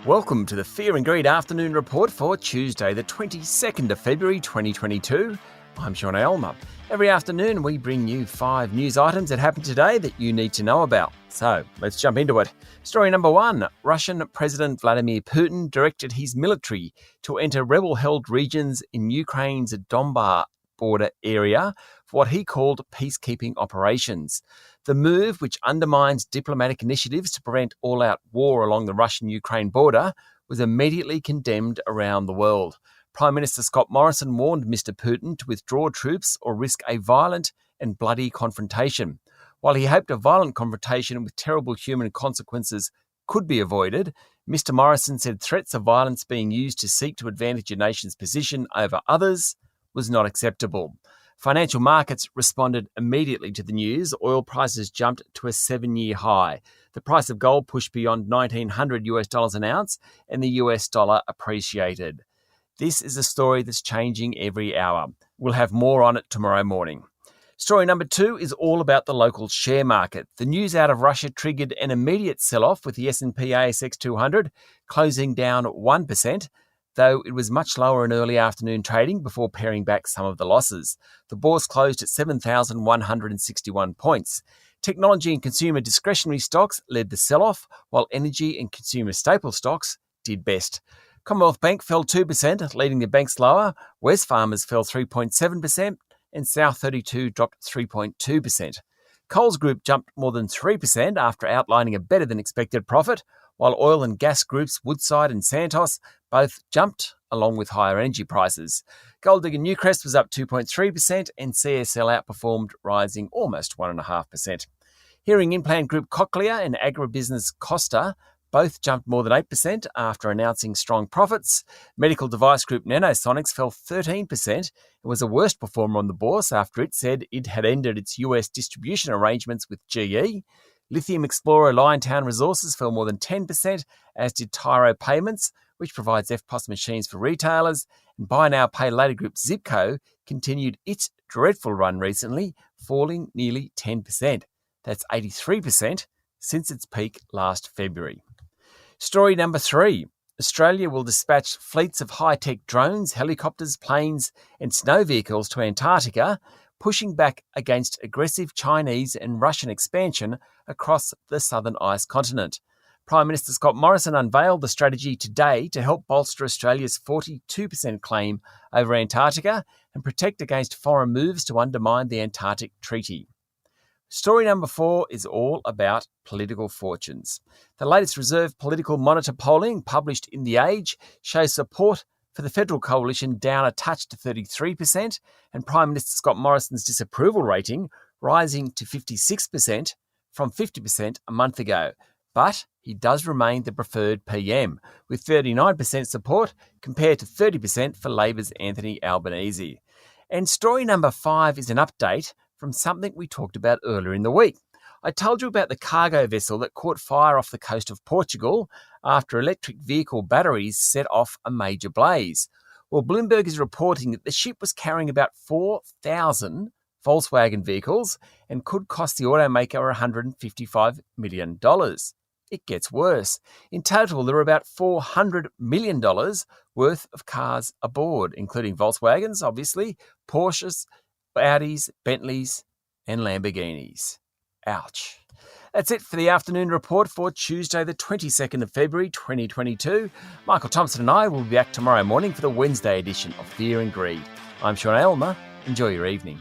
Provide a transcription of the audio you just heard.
Welcome to the Fear and Greed Afternoon Report for Tuesday, the 22nd of February 2022. I'm Sean Aylmer. Every afternoon we bring you 5 news items that happened today that you need to know about. So let's jump into it. Story number 1. Russian President Vladimir Putin directed his military to enter rebel-held regions in Ukraine's Donbas border area for what he called peacekeeping operations. The move, which undermines diplomatic initiatives to prevent all-out war along the Russian-Ukraine border, was immediately condemned around the world. Prime Minister Scott Morrison warned Mr. Putin to withdraw troops or risk a violent and bloody confrontation. While he hoped a violent confrontation with terrible human consequences could be avoided, Mr. Morrison said threats of violence being used to seek to advantage a nation's position over others was not acceptable. Financial markets responded immediately to the news. Oil prices jumped to a 7-year high. The price of gold pushed beyond $1,900 an ounce, and the US dollar appreciated. This is a story that's changing every hour. We'll have more on it tomorrow morning. Story number 2 is all about the local share market. The news out of Russia triggered an immediate sell-off, with the S&P ASX 200 closing down 1%, though it was much lower in early afternoon trading before paring back some of the losses. The bourse closed at 7,161 points. Technology and consumer discretionary stocks led the sell-off, while energy and consumer staple stocks did best. Commonwealth Bank fell 2%, leading the banks lower. Wesfarmers fell 3.7%, and South32 dropped 3.2%. Coles Group jumped more than 3% after outlining a better-than-expected profit, while oil and gas groups Woodside and Santos both jumped, along with higher energy prices. Gold digger Newcrest was up 2.3%, and CSL outperformed, rising almost 1.5%. Hearing implant group Cochlear and agribusiness Costa both jumped more than 8% after announcing strong profits. Medical device group Nanosonics fell 13%. It was the worst performer on the bourse after it said it had ended its US distribution arrangements with GE. Lithium explorer Liontown Resources fell more than 10%, as did Tyro Payments, which provides EFTPOS machines for retailers. And buy now, pay later group Zipco continued its dreadful run recently, falling nearly 10%. That's 83% since its peak last February. Story number 3. Australia will dispatch fleets of high-tech drones, helicopters, planes and snow vehicles to Antarctica, pushing back against aggressive Chinese and Russian expansion across the southern ice continent. Prime Minister Scott Morrison unveiled the strategy today to help bolster Australia's 42% claim over Antarctica and protect against foreign moves to undermine the Antarctic Treaty. Story number 4 is all about political fortunes. The latest Reserve Political Monitor polling published in The Age shows support for the federal coalition down a touch to 33%, and Prime Minister Scott Morrison's disapproval rating rising to 56% from 50% a month ago. But he does remain the preferred PM, with 39% support compared to 30% for Labor's Anthony Albanese. And story number 5 is an update from something we talked about earlier in the week. I told you about the cargo vessel that caught fire off the coast of Portugal after electric vehicle batteries set off a major blaze. Well, Bloomberg is reporting that the ship was carrying about 4,000 Volkswagen vehicles and could cost the automaker $155 million. It gets worse. In total, there are about $400 million worth of cars aboard, including Volkswagens, obviously, Porsches, Audis, Bentleys, and Lamborghinis. Ouch. That's it for the afternoon report for Tuesday, the 22nd of February 2022. Michael Thompson and I will be back tomorrow morning for the Wednesday edition of Fear and Greed. I'm Sean Aylmer. Enjoy your evening.